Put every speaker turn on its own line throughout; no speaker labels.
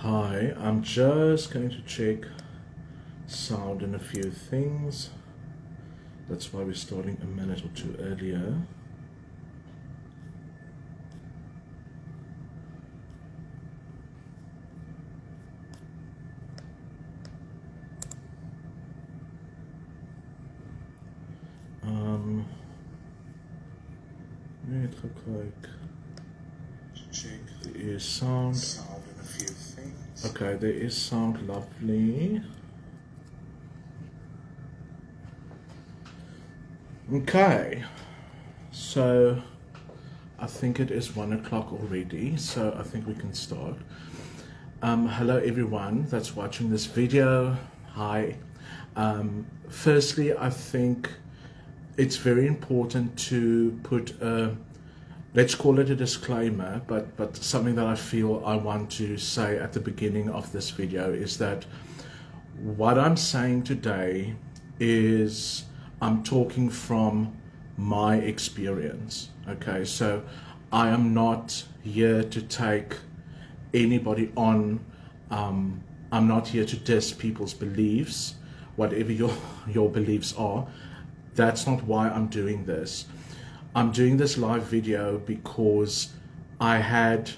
Hi, I'm just going to check sound and a few things. That's why we're starting a minute or two earlier. It looks like check there is sound and a few things. Okay, there is sound, lovely. Okay, so I think it is 1 o'clock already, so I think we can start. Hello everyone that's watching this video. Hi. Firstly, I think it's very important to put a, let's call it a disclaimer, but something that I feel I want to say at the beginning of this video is that what I'm saying today is I'm talking from my experience. Okay, so I am not here to take anybody on. I'm not here to diss people's beliefs, whatever your beliefs are. That's not why I'm doing this. I'm doing this live video because I had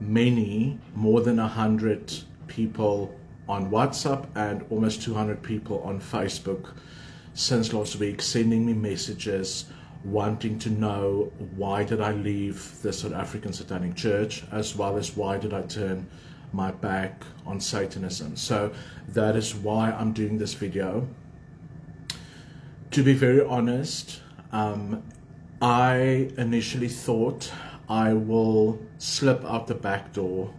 more than 100 people on WhatsApp and almost 200 people on Facebook since last week sending me messages wanting to know why did I leave the South African Satanic Church, as well as why did I turn my back on Satanism. So that is why I'm doing this video. To be very honest, I initially thought I will slip out the back door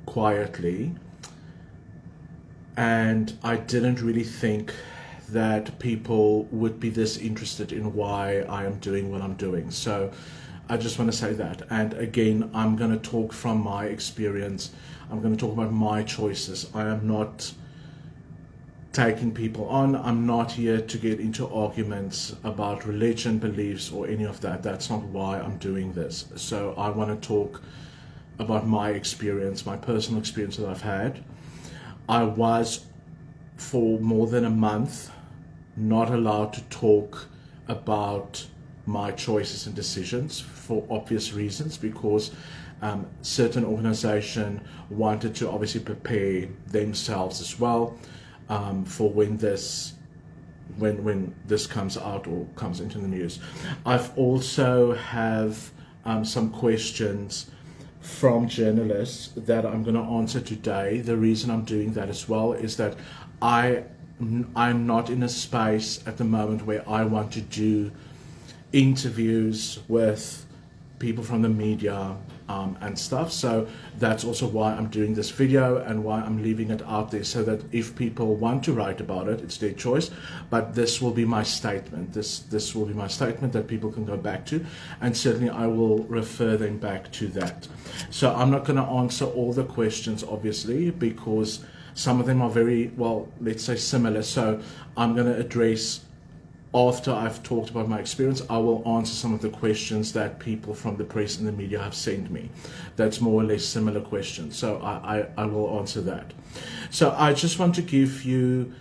quietly, and I didn't really think that people would be this interested in why I am doing what I'm doing. So I just want to say that. And again, I'm going to talk from my experience. I'm going to talk about my choices. I am not taking people on. I'm not here to get into arguments about religion, beliefs, or any of that. That's not why I'm doing this. So I want to talk about my experience, my personal experience that I've had. I was, for more than a month, not allowed to talk about my choices and decisions for obvious reasons, because certain organization wanted to obviously prepare themselves as well for when this comes out or comes into the news. I've also have some questions from journalists that I'm going to answer today. The reason I'm doing that as well is that I'm not in a space at the moment where I want to do interviews with people from the media and stuff. So that's also why I'm doing this video and why I'm leaving it out there, so that if people want to write about it, it's their choice. But this will be my statement. This will be my statement that people can go back to, and certainly I will refer them back to that. So I'm not going to answer all the questions, obviously, because some of them are very, well, let's say similar. So I'm going to address, after I've talked about my experience, I will answer some of the questions that people from the press and the media have sent me. That's more or less similar questions. So I will answer that. So I just want to give you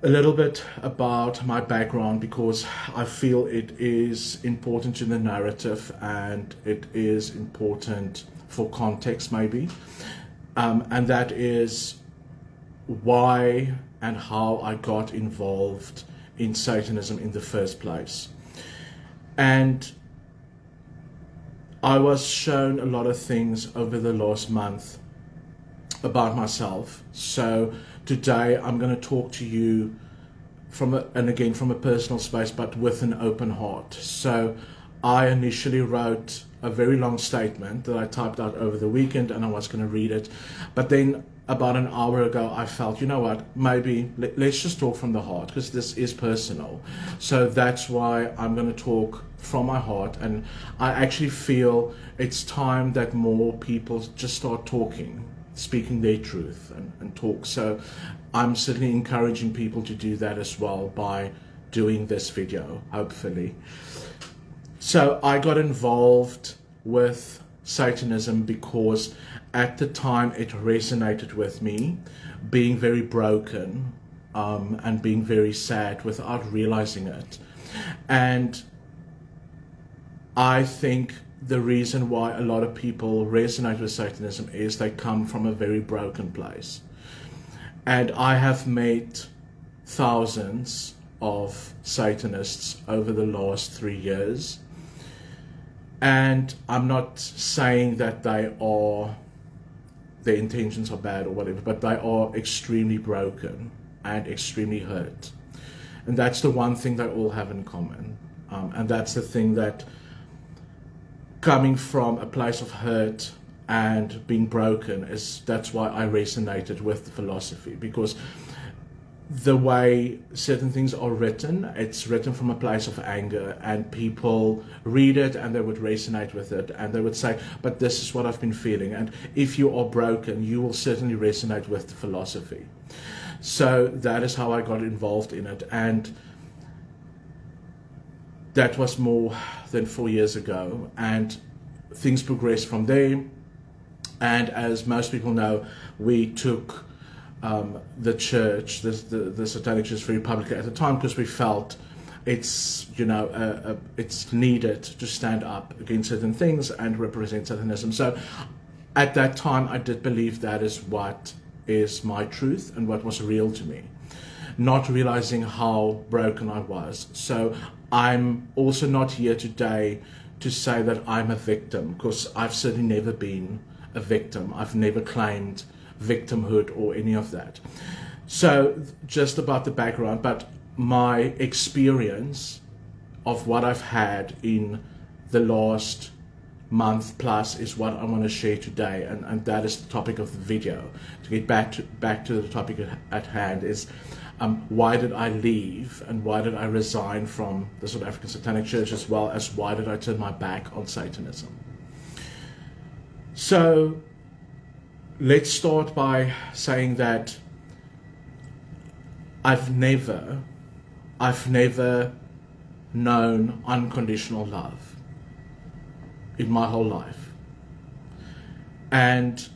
a little bit about my background, because I feel it is important to the narrative and it is important for context maybe. And that is why and how I got involved in Satanism in the first place. And I was shown a lot of things over the last month about myself. So today I'm going to talk to you from a personal space, but with an open heart. So I initially wrote a very long statement that I typed out over the weekend, and I was going to read it, but then about an hour ago I felt, you know what, maybe let's just talk from the heart, because this is personal. So that's why I'm going to talk from my heart, and I actually feel it's time that more people just start talking, speaking their truth and talk. So I'm certainly encouraging people to do that as well by doing this video, hopefully. So I got involved with Satanism because at the time it resonated with me, being very broken and being very sad without realizing it. And I think the reason why a lot of people resonate with Satanism is they come from a very broken place. And I have met thousands of Satanists over the last 3 years. And I'm not saying that their intentions are bad or whatever, but they are extremely broken and extremely hurt. And that's the one thing they all have in common. And that's the thing that, coming from a place of hurt and being broken, that's why I resonated with the philosophy, because the way certain things are written, it's written from a place of anger, and people read it and they would resonate with it, and they would say, but this is what I've been feeling. And if you are broken, you will certainly resonate with the philosophy. So that is how I got involved in it, and that was more than 4 years ago, and things progressed from there. And as most people know, we took the church, the Satanic Church, very publicly at the time, because we felt it's, you know, it's needed to stand up against certain things and represent Satanism. So at that time, I did believe that is what is my truth and what was real to me, not realizing how broken I was. So I'm also not here today to say that I'm a victim, because I've certainly never been a victim. I've never claimed victimhood or any of that. So just about the background, but my experience of what I've had in the last month plus is what I want to share today, and that is the topic of the video. To get back to the topic at hand is why did I leave, and why did I resign from the South African Satanic Church, as well as why did I turn my back on Satanism. So let's start by saying that I've never known unconditional love in my whole life. And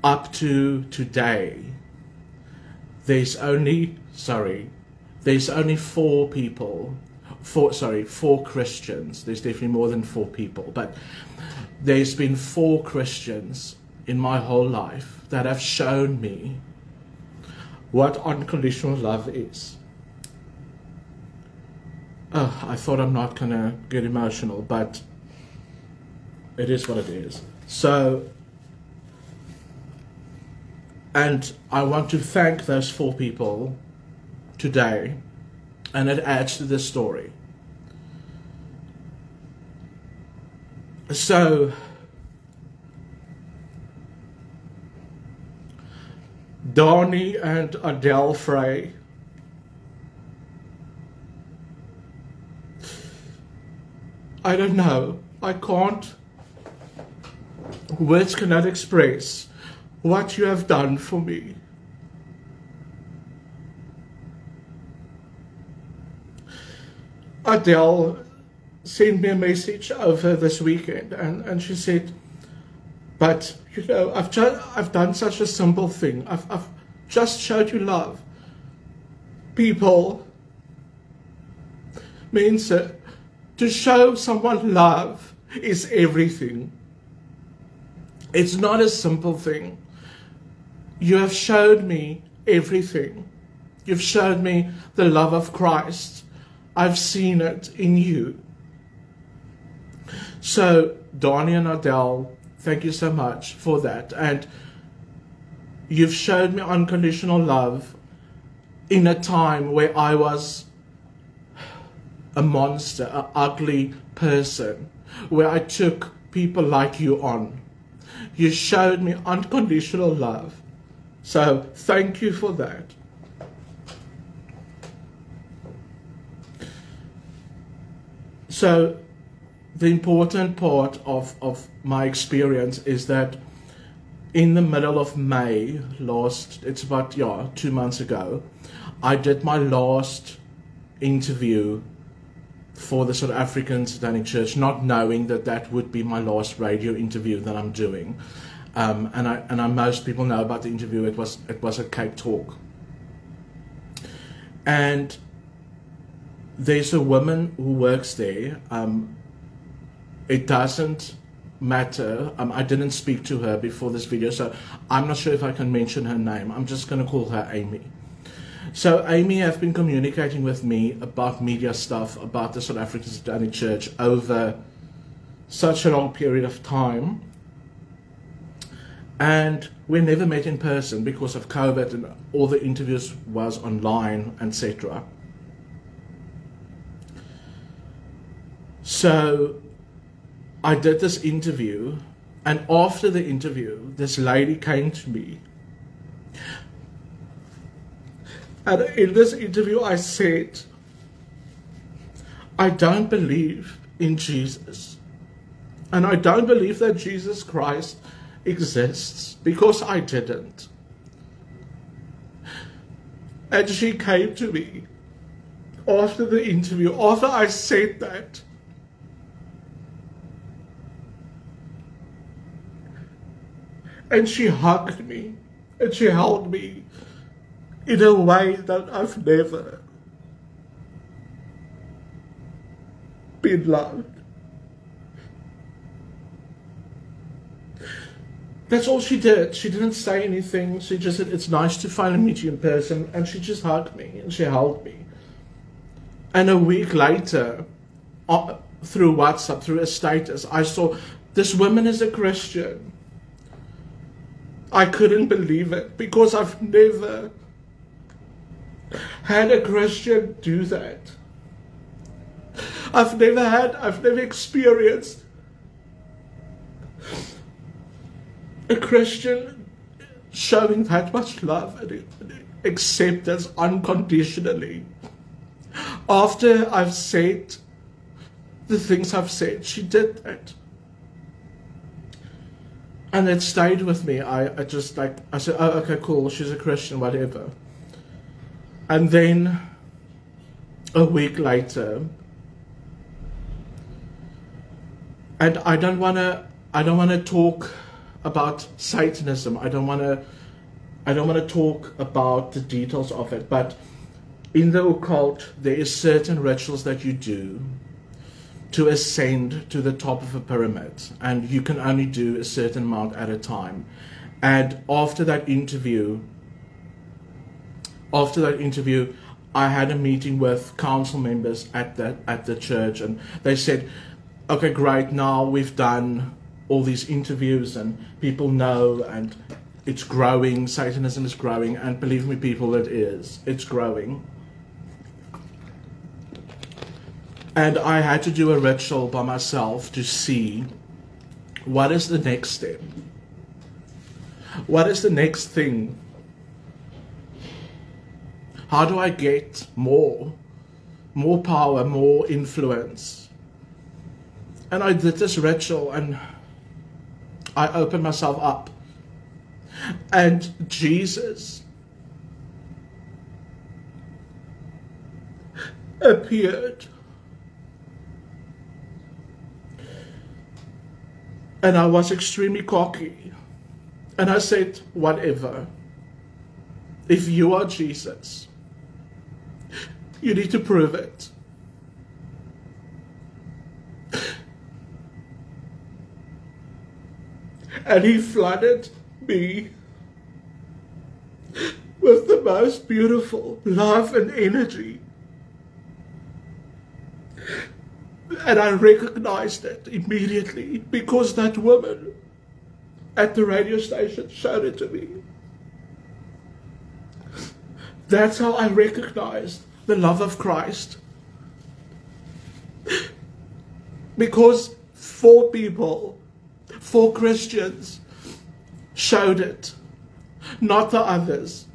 up to today, there's only four Christians. There's definitely more than 4 people, but there's been 4 Christians in my whole life that have shown me what unconditional love is. I thought I'm not gonna get emotional, but it is what it is. So, and I want to thank those 4 people today, and it adds to this story. So, Donnie and Adele Frey, I don't know, I can't, words cannot express what you have done for me. Adele sent me a message over this weekend, and she said, but you know, I've done such a simple thing. I've just showed you love. People, means to show someone love is everything. It's not a simple thing. You have showed me everything. You've showed me the love of Christ. I've seen it in you. So, Donnie and Adele, thank you so much for that. And you've showed me unconditional love in a time where I was a monster, an ugly person, where I took people like you on. You showed me unconditional love. So thank you for that. So the important part of my experience is that in the middle of May it's about 2 months ago, I did my last interview for the South African Satanic Church, not knowing that that would be my last radio interview that I'm doing. And most people know about the interview. It was at Cape Talk. And there's a woman who works there. It doesn't matter. I didn't speak to her before this video, so I'm not sure if I can mention her name. I'm just going to call her Amy. So Amy has been communicating with me about media stuff, about the South African Satanic Church over such a long period of time. And we never met in person because of COVID, and all the interviews was online, etc. So I did this interview, and after the interview, this lady came to me. And in this interview, I said, I don't believe in Jesus. And I don't believe that Jesus Christ exists, because I didn't. And she came to me after the interview, after I said that. And she hugged me, and she held me in a way that I've never been loved. That's all she did. She didn't say anything. She just said, it's nice to finally meet you in person. And she just hugged me and she held me. And a week later, through WhatsApp, through a status, I saw this woman is a Christian. I couldn't believe it, because I've never had a Christian do that. I've never experienced a Christian showing that much love and acceptance unconditionally. After I've said the things I've said, she did that. And it stayed with me. I said, oh, okay, cool, she's a Christian, whatever. And then a week later, and I don't want to talk about Satanism. I don't want to talk about the details of it, but in the occult there is certain rituals that you do to ascend to the top of a pyramid, and you can only do a certain amount at a time. And after that interview, I had a meeting with council members at the church, and they said, okay, great, now we've done all these interviews and people know, and it's growing, Satanism is growing, and believe me people, it's growing. And I had to do a ritual by myself to see what is the next step. What is the next thing? How do I get more power, more influence? And I did this ritual, and I opened myself up. And Jesus appeared. And I was extremely cocky. And I said, whatever. If you are Jesus, you need to prove it. And he flooded me with the most beautiful love and energy. And I recognized it immediately, because that woman at the radio station showed it to me. That's how I recognized the love of Christ. Because 4 people, 4 Christians showed it, not the others.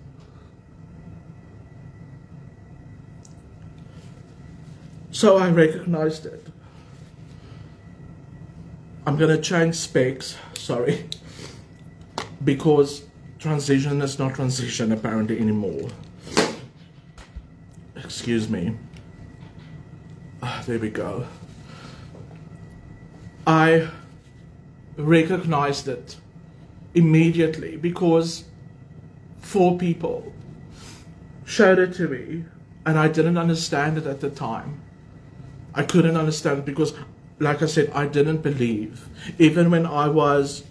So I recognized it. I'm going to change specs, sorry, because transition is not transition apparently anymore. Excuse me. there we go. I recognized it immediately because 4 people showed it to me and I didn't understand it at the time. I couldn't understand it because, like I said, I didn't believe. Even when I was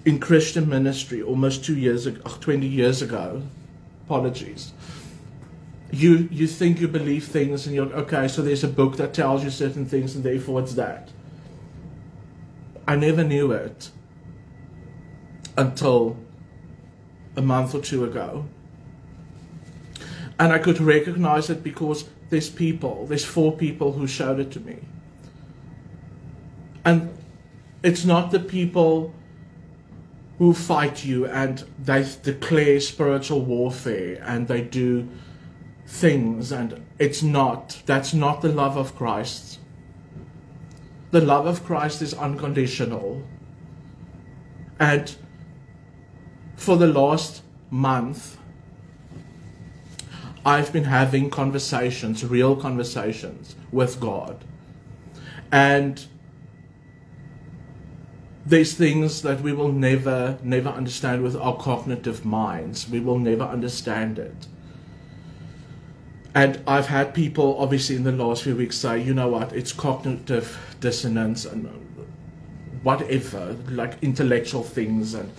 in Christian ministry almost 20 years ago, apologies, you think you believe things and you're like, okay, so there's a book that tells you certain things and therefore it's that. I never knew it until a month or 2 ago. And I could recognize it because there's 4 people who showed it to me. And it's not the people who fight you and they declare spiritual warfare and they do things, and that's not the love of Christ. The love of Christ is unconditional. And for the last month, I've been having conversations, real conversations with God. And there's things that we will never understand with our cognitive minds. We will never understand it. And I've had people, obviously, in the last few weeks say, you know what, it's cognitive dissonance and whatever, like intellectual things, and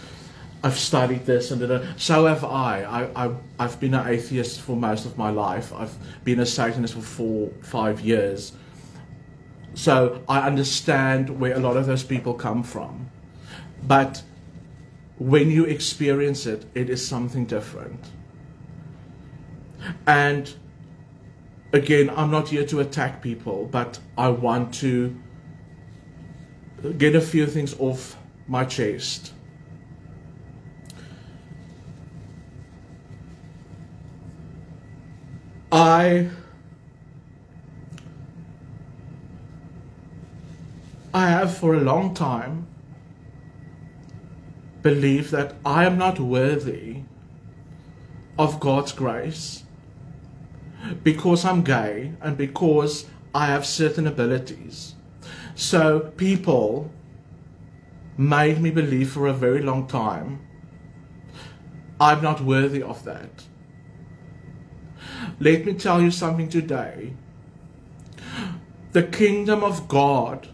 I've studied this and that. So have I. I've been an atheist for most of my life. I've been a Satanist for 5 years. So I understand where a lot of those people come from. But when you experience it, it is something different. And again, I'm not here to attack people, but I want to get a few things off my chest. I have for a long time believed that I am not worthy of God's grace because I'm gay and because I have certain abilities. So people made me believe for a very long time I'm not worthy of that. Let me tell you something today. The kingdom of God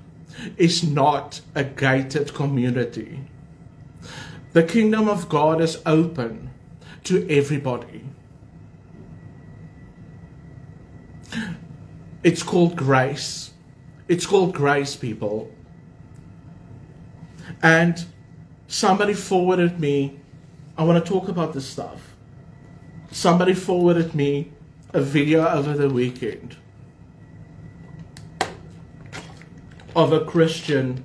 is not a gated community. The kingdom of God is open to everybody. It's called grace. It's called grace, people. And somebody forwarded me, I want to talk about this stuff. Somebody forwarded me a video over the weekend of a Christian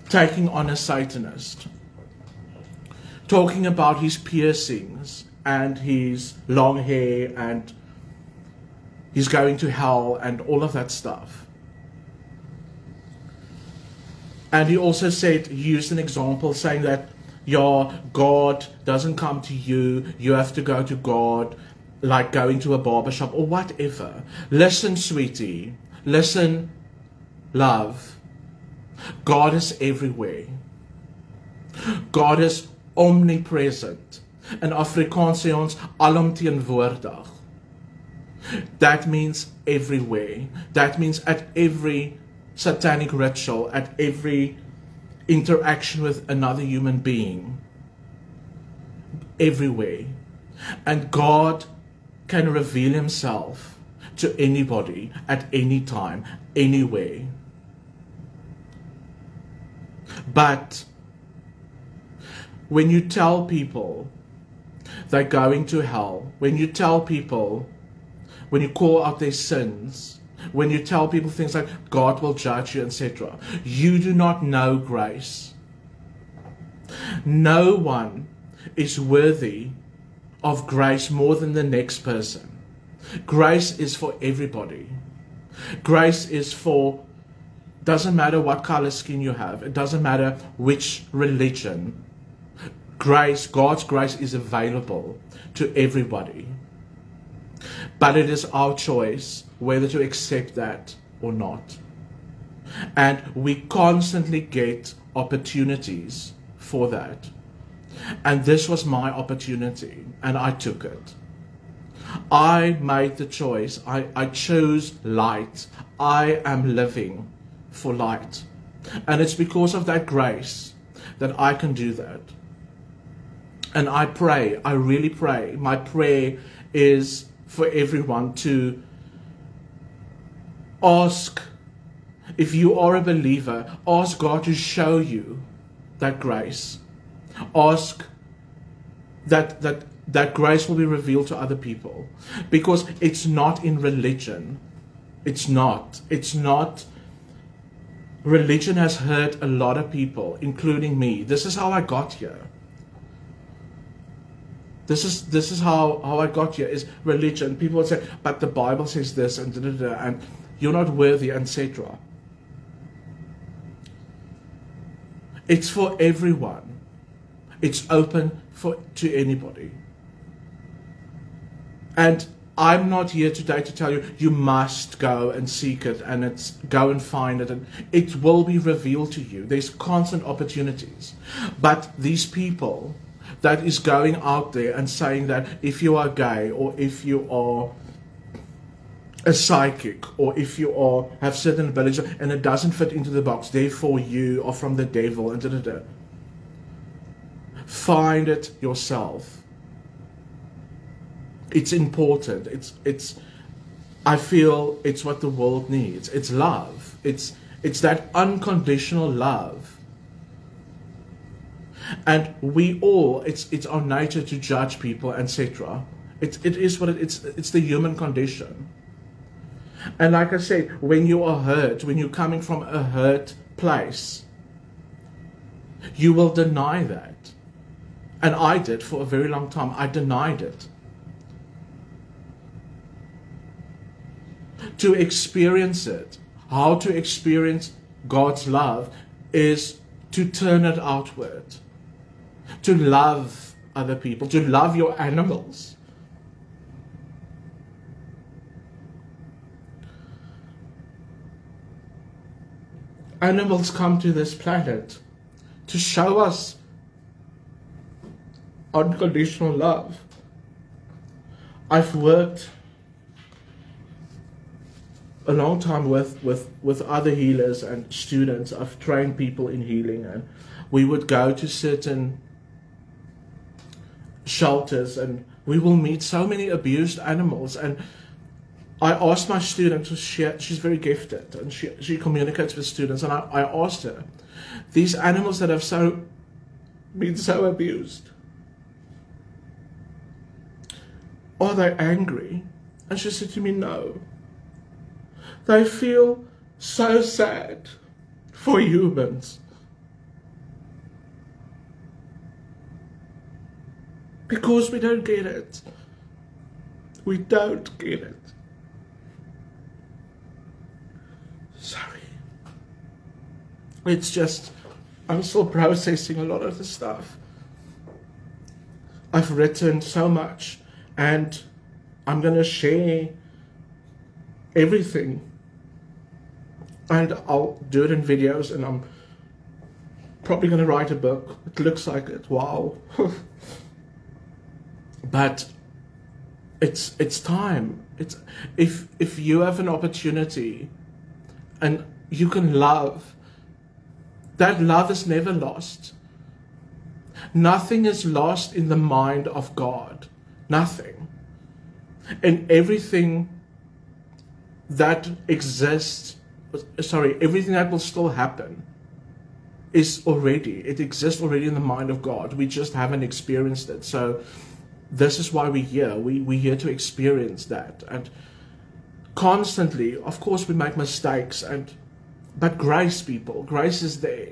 taking on a Satanist, talking about his piercings and his long hair and he's going to hell and all of that stuff. And he also said, he used an example saying that, yeah, God doesn't come to you, you have to go to God, like going to a barbershop or whatever. Listen, sweetie, listen, love. God is everywhere. God is omnipresent. In Afrikaans sê ons alomteenwoordig. That means everywhere. That means at every satanic ritual, at every interaction with another human being. Everywhere. And God can reveal himself to anybody at any time, anywhere. But when you tell people they're going to hell, when you tell people, when you call out their sins, when you tell people things like God will judge you, etc., you do not know grace. No one is worthy of grace more than the next person. Grace is for everybody. Grace is for, doesn't matter what color skin you have, it doesn't matter which religion. Grace, God's grace is available to everybody. But it is our choice whether to accept that or not. And we constantly get opportunities for that. And this was my opportunity, and I took it. I made the choice. I chose light. I am living for light. And it's because of that grace that I can do that. And I pray, I really pray. My prayer is for everyone to ask, if you are a believer, ask God to show you that grace. Ask that grace will be revealed to other people. Because it's not in religion. It's not. Religion has hurt a lot of people, including me. This is how I got here. This is how I got here, is religion. People would say, but the Bible says this, and and you're not worthy, etc. It's for everyone. It's open to anybody. And I'm not here today to tell you, you must go and seek it, and go and find it, and it will be revealed to you. There's constant opportunities. But these people that is going out there and saying that if you are gay, or if you are a psychic, or if you have certain abilities and it doesn't fit into the box, therefore you are from the devil, and find it yourself. It's important. I feel it's what the world needs. It's love. It's that unconditional love. And we all, it's our nature to judge people, etc. It is what it's the human condition. And like I said, when you are hurt, when you're coming from a hurt place, you will deny that. And I did for a very long time. I denied it. To experience it, how to experience God's love is to turn it outward, to love other people, to love your animals. Animals come to this planet to show us unconditional love. I've worked a long time with other healers and students. I've trained people in healing, and we would go to certain shelters and we will meet so many abused animals. And I asked my student, she's very gifted and she communicates with students, and I asked her, these animals that have been so abused, are they angry? And she said to me, no. They feel so sad for humans. Because we don't get it. We don't get it. Sorry. It's just, I'm still processing a lot of the stuff. I've written so much, and I'm going to share everything. And I'll do it in videos, and I'm probably going to write a book. It looks like it. Wow. But it's time. If you have an opportunity and you can love, that love is never lost. Nothing is lost in the mind of God. Nothing. And everything that exists, everything that will still happen it exists already in the mind of God. We just haven't experienced it. So this is why we're here. We're here to experience that. And constantly, of course, we make mistakes, but grace, people, grace is there.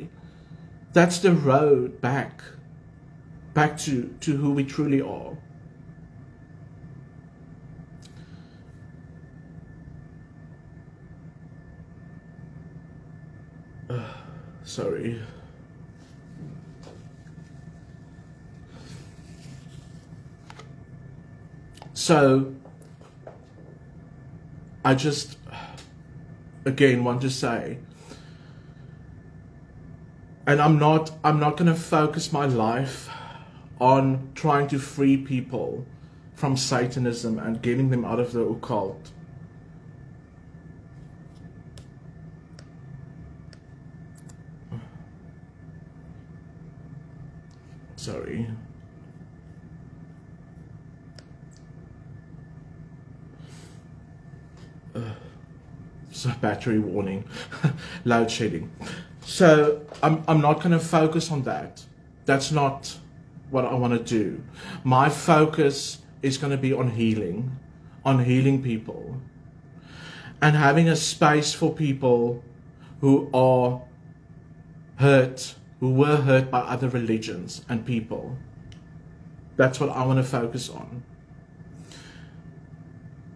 That's the road back to who we truly are. Sorry. So, I just, again, want to say, and I'm not going to focus my life on trying to free people from Satanism and getting them out of the occult. Sorry. So battery warning, load shedding. So I'm not going to focus on that. That's not what I want to do. My focus is going to be on healing people, and having a space for people who are hurt, who were hurt by other religions and people. That's what I want to focus on.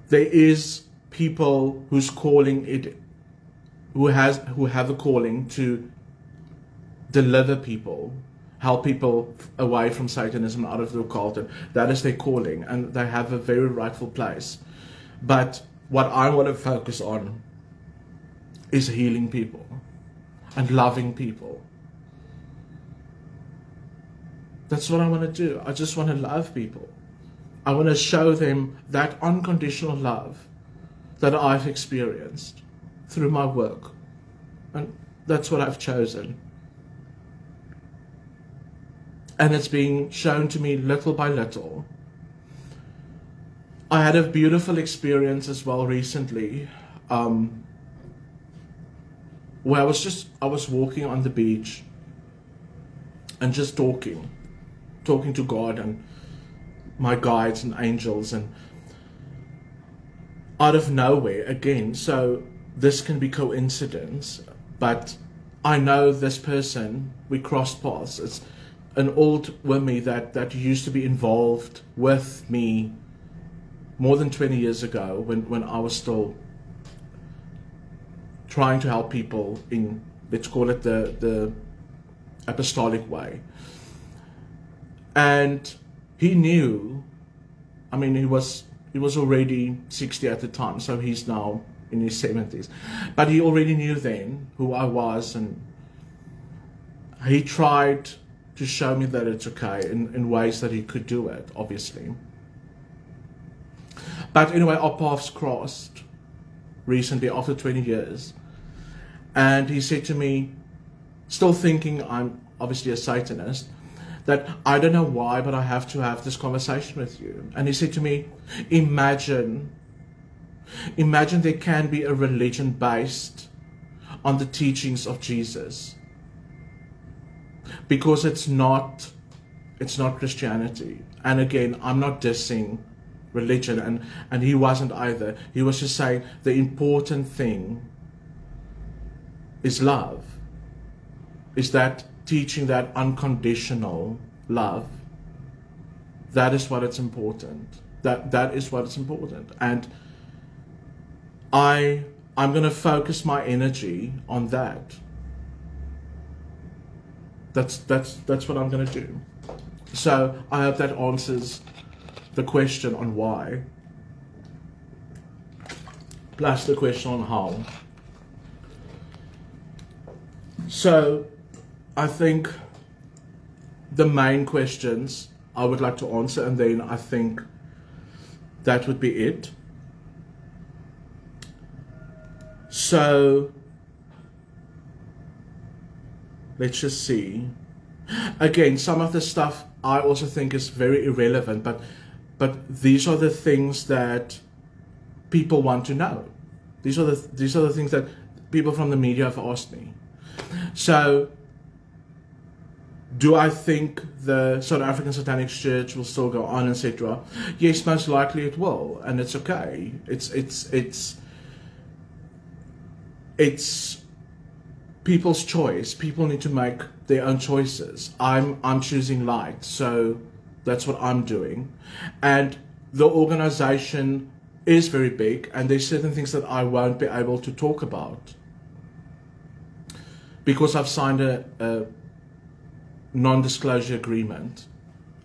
There is people who's calling it, who have a calling to deliver people, help people away from Satanism, out of the occult, and that is their calling, and they have a very rightful place. But what I want to focus on is healing people and loving people. That's what I want to do. I just want to love people. I want to show them that unconditional love that I've experienced through my work. And that's what I've chosen. And it's being shown to me little by little. I had a beautiful experience as well recently, where I was walking on the beach and just talking to God and my guides and angels, and out of nowhere again, so this can be coincidence, but I know this person, we crossed paths. It's an old woman that used to be involved with me more than 20 years ago, when I was still trying to help people in, let's call it the apostolic way. And he knew, I mean, he was already 60 at the time, so he's now in his 70s. But he already knew then who I was, and he tried to show me that it's okay in ways that he could do it, obviously. But anyway, our paths crossed recently after 20 years. And he said to me, still thinking I'm obviously a Satanist, that I don't know why, but I have to have this conversation with you. And he said to me, imagine there can be a religion based on the teachings of Jesus. Because it's not Christianity. And again, I'm not dissing religion, and he wasn't either. He was just saying the important thing is love. Is that teaching that unconditional love. That is what it's important. That is what it's important. And I'm going to focus my energy on that. That's what I'm going to do. So I hope that answers the question on why, plus the question on how. So I think the main questions I would like to answer, and then I think that would be it. So let's just see. Again, some of the stuff I also think is very irrelevant, but these are the things that people want to know. These are the things that people from the media have asked me. So, do I think the South African Satanic Church will still go on, etc.? Yes, most likely it will, and it's okay. It's people's choice. People need to make their own choices. I'm choosing light, so that's what I'm doing. And the organization is very big, and there's certain things that I won't be able to talk about because I've signed a non-disclosure agreement,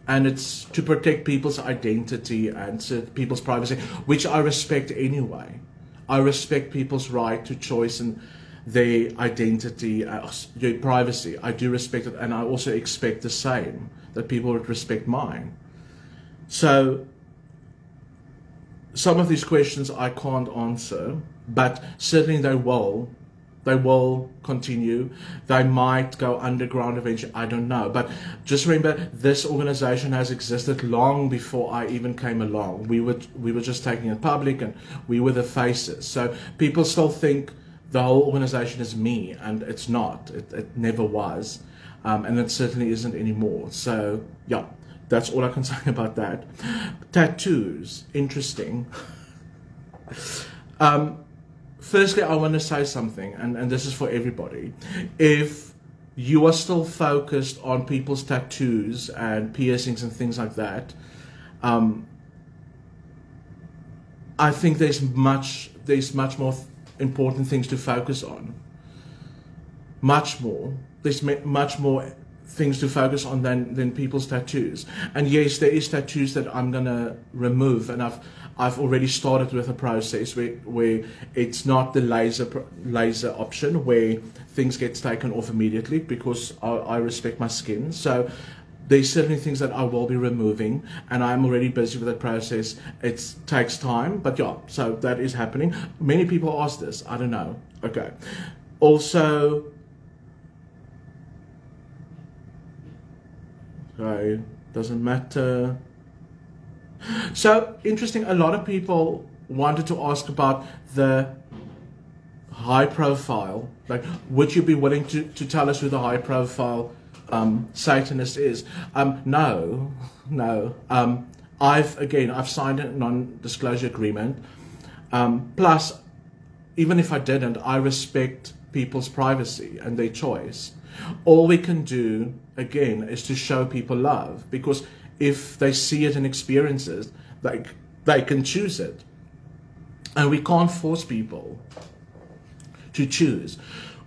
and it's to protect people's identity and people's privacy, which I respect anyway. I respect people's right to choice and their identity, their privacy. I do respect it, and I also expect the same, that people would respect mine. So some of these questions I can't answer, but certainly they will. They will continue. They might go underground eventually. I don't know. But just remember, this organization has existed long before I even came along. We were just taking it public, and we were the faces. So people still think the whole organization is me, and it's not. It never was. And it certainly isn't anymore. So, yeah, that's all I can say about that. Tattoos. Interesting. Firstly, I want to say something, and this is for everybody. If you are still focused on people's tattoos and piercings and things like that, I think there's much more important things to focus on. Much more. There's much more things to focus on than people's tattoos. And yes, there is tattoos that I'm gonna remove, and I've already started with a process where it's not the laser option where things get taken off immediately, because I respect my skin. So there's certainly things that I will be removing, and I'm already busy with that process. It takes time, but yeah, so that is happening. Many people ask this. I don't know. Okay. Also, okay, doesn't matter. So interesting, a lot of people wanted to ask about the high profile, like, would you be willing to tell us who the high profile Satanist is? No. I've signed a non-disclosure agreement. Plus, even if I didn't, I respect people's privacy and their choice. All we can do, again, is to show people love, because if they see it and experience it, they can choose it. And we can't force people to choose.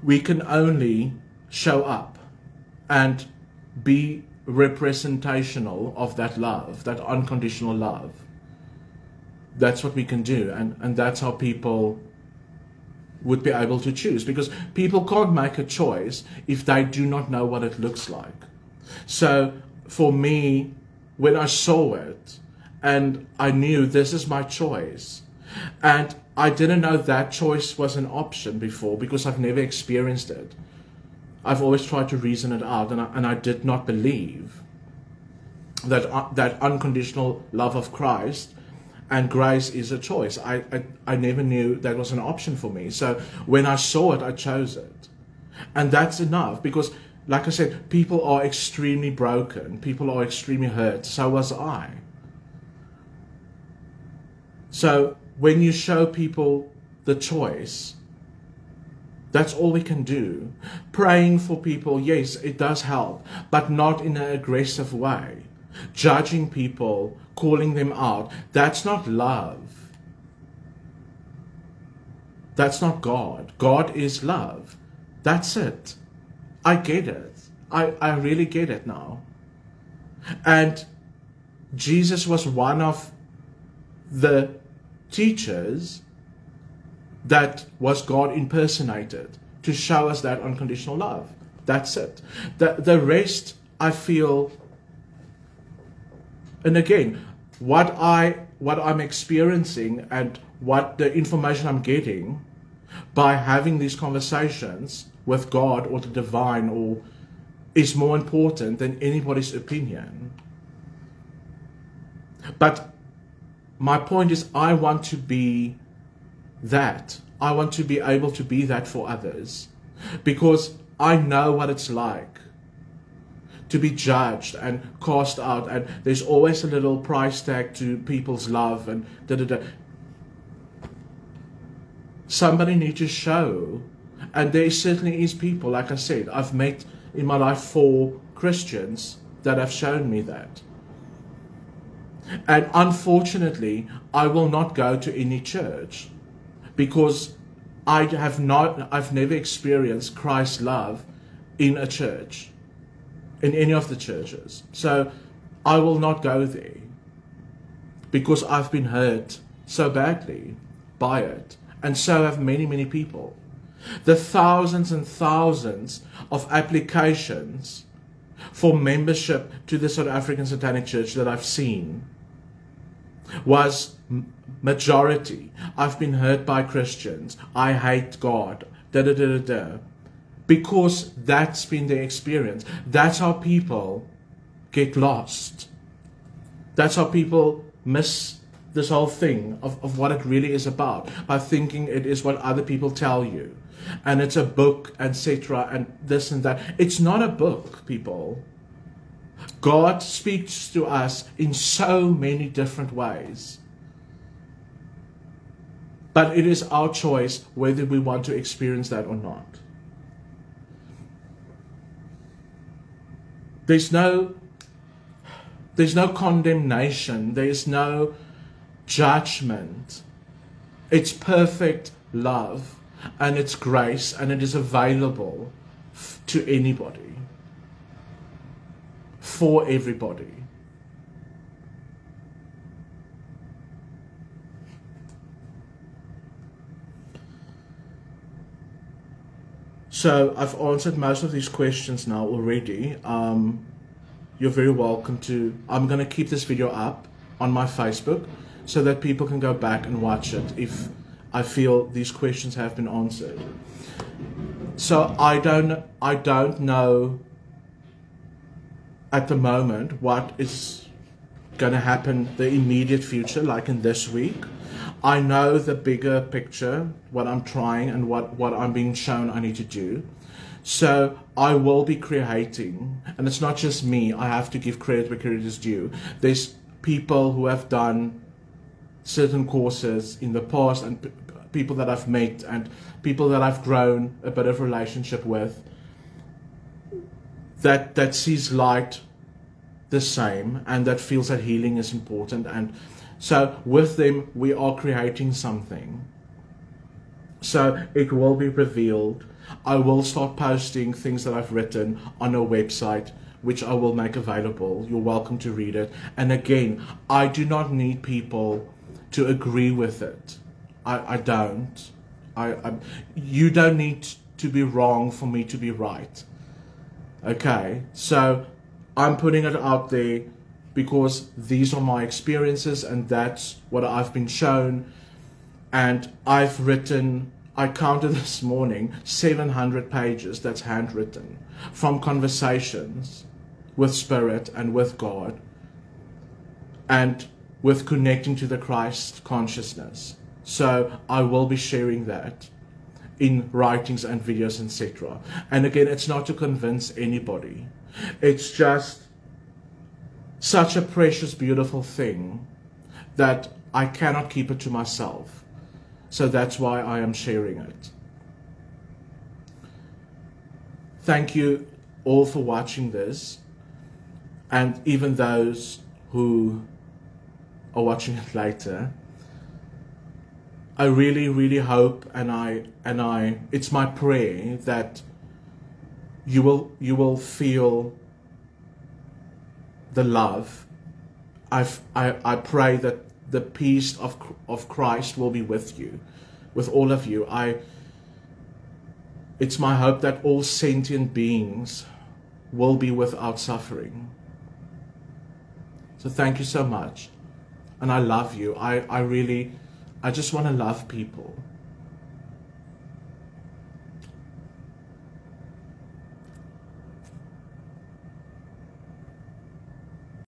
We can only show up and be representational of that love, that unconditional love. That's what we can do, and that's how people would be able to choose, because people can't make a choice if they do not know what it looks like. So for me, when I saw it and I knew this is my choice, and I didn't know that choice was an option before because I've never experienced it. I've always tried to reason it out, and I did not believe that that unconditional love of Christ and grace is a choice. I never knew that was an option for me. So when I saw it, I chose it. And that's enough, because like I said, people are extremely broken. People are extremely hurt. So was I. So when you show people the choice, that's all we can do. Praying for people, yes, it does help, but not in an aggressive way. Judging people, calling them out, that's not love. That's not God. God is love. That's it. I get it. I really get it now. And Jesus was one of the teachers that was God impersonated to show us that unconditional love. That's it. The rest, I feel, and again, what I'm experiencing and what the information I'm getting by having these conversations with God or the divine or is more important than anybody's opinion. But my point is, I want to be that. I want to be able to be that for others, because I know what it's like to be judged and cast out, and there's always a little price tag to people's love and da-da-da. Somebody needs to show, and there certainly is people, like I said, I've met in my life 4 Christians that have shown me that. And unfortunately, I will not go to any church, because I've never experienced Christ's love in a church, in any of the churches. So I will not go there, because I've been hurt so badly by it, And so have many, many people. The thousands and thousands of applications for membership to the South African Satanic Church that I've seen was majority. I've been hurt by Christians. I hate God. Da da da da da. Because that's been their experience. That's how people get lost. That's how people miss this whole thing of what it really is about, by thinking it is what other people tell you. And it's a book, etc., and this and that. It's not a book, people. God speaks to us in so many different ways. But it is our choice whether we want to experience that or not. There's no condemnation. There's no judgment. It's perfect love, and it's grace, and it is available to anybody, for everybody. So I've answered most of these questions now already. You're very welcome to, I'm going to keep this video up on my Facebook so that people can go back and watch it if I feel these questions have been answered. So I don't know at the moment what is going to happen the immediate future, like in this week. I know the bigger picture, what I'm trying and what I'm being shown I need to do. So I will be creating, and it's not just me, I have to give credit where credit is due. There's people who have done certain courses in the past, and people that I've met, and people that I've grown a bit of relationship with, that sees light the same, and that feels that healing is important. And so with them we are creating something. So it will be revealed. I will start posting things that I've written on a website, which I will make available. You're welcome to read it. And again, I do not need people to agree with it. I don't. You don't need to be wrong for me to be right. Okay, so I'm putting it out there because these are my experiences, and that's what I've been shown. And I've written, I counted this morning, 700 pages that's handwritten from conversations with Spirit and with God, and with connecting to the Christ consciousness. So I will be sharing that in writings and videos, etc. And again, it's not to convince anybody. It's just such a precious, beautiful thing that I cannot keep it to myself. So that's why I am sharing it. Thank you all for watching this, and even those who are watching it later. I really, really hope, and it's my prayer that you will feel the love. I pray that the peace of Christ will be with you, with all of you. It's my hope that all sentient beings will be without suffering. So thank you so much, and I love you. I just want to love people.